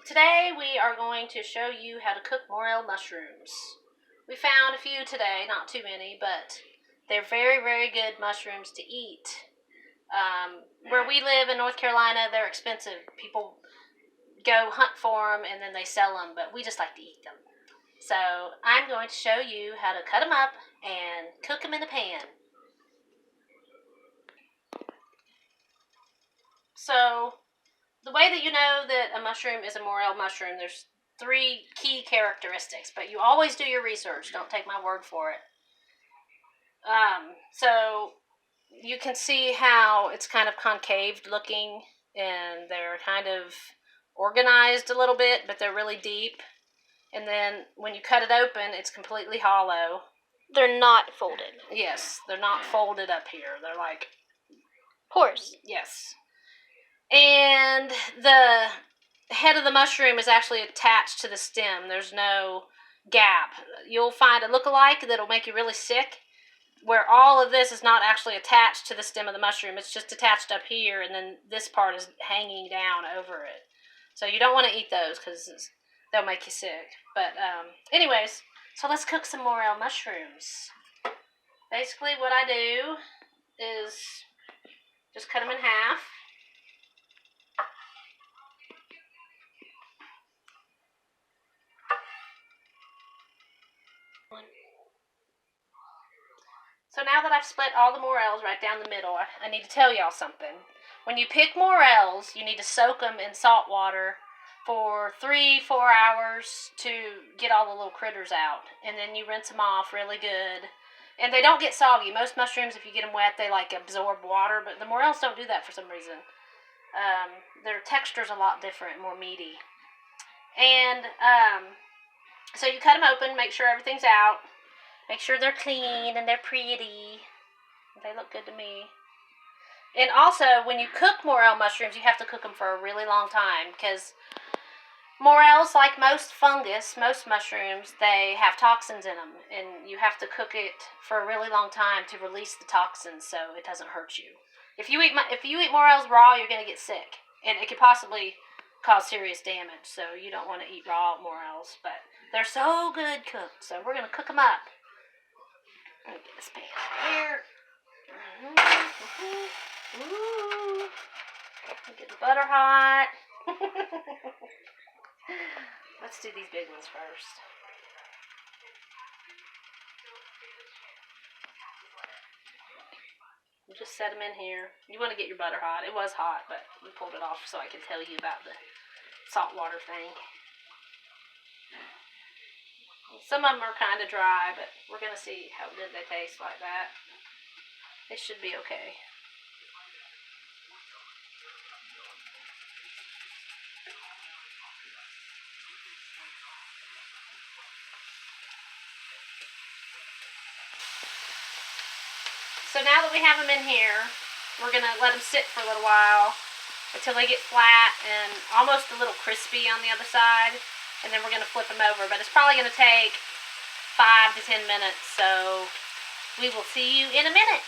Today we are going to show you how to cook morel mushrooms. We found a few today, not too many, but they're very, very good mushrooms to eat. Where we live in North Carolina, they're expensive. People go hunt for them and then they sell them, but we just like to eat them. So I'm going to show you how to cut them up and cook them in a pan. So the way that you know that a mushroom is a morel mushroom, there's 3 key characteristics, but you always do your research. Don't take my word for it. So you can see how it's kind of concave looking, and they're kind of organized a little bit, but they're really deep. And then when you cut it open, it's completely hollow. They're not folded. Yes, they're not folded up here. They're like pores. Yes. And the head of the mushroom is actually attached to the stem. There's no gap. You'll find a look-alike that'll make you really sick, where all of this is not actually attached to the stem of the mushroom. It's just attached up here, and then this part is hanging down over it. So you don't want to eat those because they'll make you sick. But anyways, so let's cook some morel mushrooms. Basically what I do is just cut them in half. So now that I've split all the morels right down the middle, I need to tell y'all something. When you pick morels, you need to soak them in salt water for 3-4 hours to get all the little critters out. And then you rinse them off really good. And they don't get soggy. Most mushrooms, if you get them wet, they like absorb water, but the morels don't do that for some reason. Their texture's a lot different, more meaty. And so you cut them open, make sure everything's out. Make sure they're clean and they're pretty. They look good to me. And also, when you cook morel mushrooms, you have to cook them for a really long time, because morels, like most fungus, most mushrooms, they have toxins in them, and you have to cook it for a really long time to release the toxins so it doesn't hurt you. If you eat morels raw, you're going to get sick, and it could possibly cause serious damage, so you don't want to eat raw morels, but they're so good cooked, so we're going to cook them up. Let me get this pan here. Ooh. Get the butter hot. Let's do these big ones first. You just set them in here. You want to get your butter hot. It was hot, but we pulled it off so I could tell you about the salt water thing. Some of them are kind of dry, but we're going to see how good they taste like that. They should be okay. So now that we have them in here, we're going to let them sit for a little while until they get flat and almost a little crispy on the other side. And then we're going to flip them over. But it's probably going to take 5 to 10 minutes. So we will see you in a minute.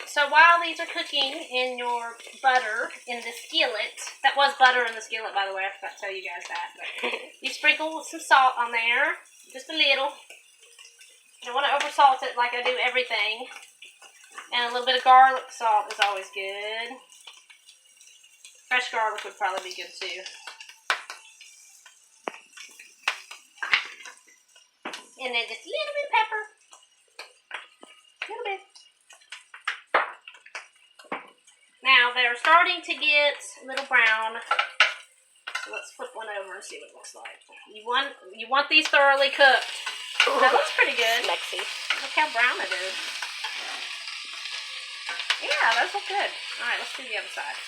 So while these are cooking in your butter in the skillet, that was butter in the skillet, by the way. I forgot to tell you guys that. But you sprinkle some salt on there. Just a little. You don't want to oversalt it like I do everything. And a little bit of garlic salt is always good. Fresh garlic would probably be good too. And then just a little bit of pepper. A little bit. Now they're starting to get a little brown. So let's flip one over and see what it looks like. You want these thoroughly cooked. Ooh, that looks pretty good. Mexy. Look how brown it is. Yeah, those look good. Alright, let's do the other side.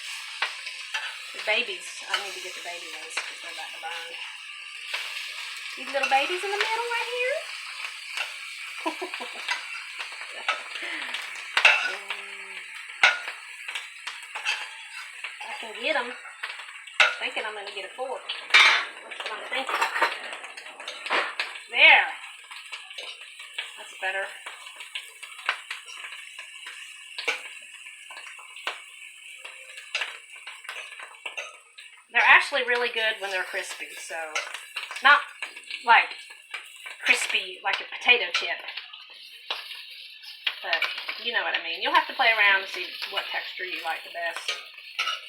The babies. I need to get the baby ones because they're about to burn. These little babies in the middle right here. I can get them. I'm thinking I'm going to get a fork. That's what I'm thinking. There. That's better. They're actually really good when they're crispy, so not like crispy like a potato chip, but you know what I mean. You'll have to play around to see what texture you like the best,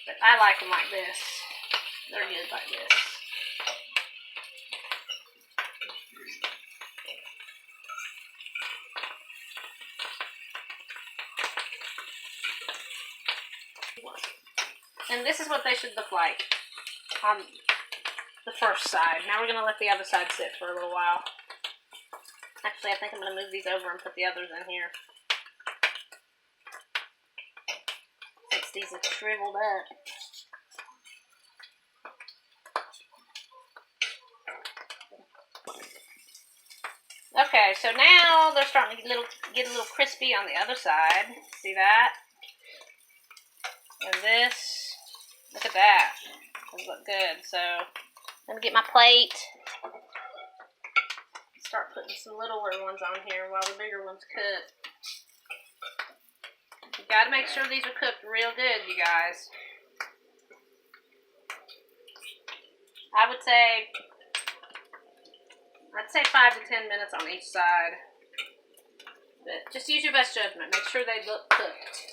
but I like them like this. They're good like this. And this is what they should look like on the first side. Now we're going to let the other side sit for a little while. Actually, I think I'm going to move these over and put the others in here, since these have shriveled up. Okay, so now they're starting to get a little crispy on the other side. See that? And this, look at that. Those look good. So let me get my plate. Start putting some littler ones on here while the bigger ones cook. You got to make sure these are cooked real good, you guys. I'd say 5 to 10 minutes on each side. But just use your best judgment. Make sure they look cooked.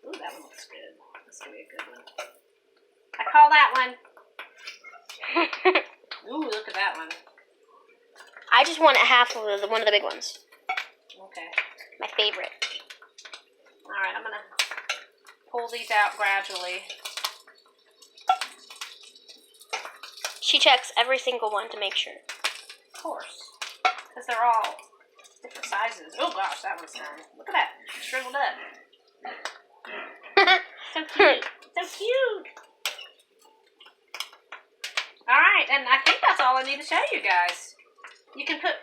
Ooh, that one looks good. That's going to be a good one. I call that one. Ooh, look at that one. I just want half of one of the big ones. Okay. My favorite. Alright, I'm going to pull these out gradually. She checks every single one to make sure. Of course. Because they're all different sizes. Oh gosh, that one's done. Look at that. Shriveled up. So cute. So cute. Alright, and I think that's all I need to show you guys. You can put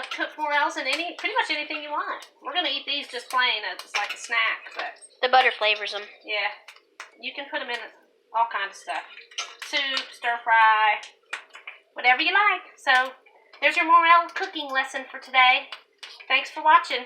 cook morels in pretty much anything you want. We're going to eat these just plain. It's like a snack, but The butter flavors them. yeah. You can put them in all kinds of stuff. Soup, stir fry, whatever you like. So, there's your morel cooking lesson for today. Thanks for watching.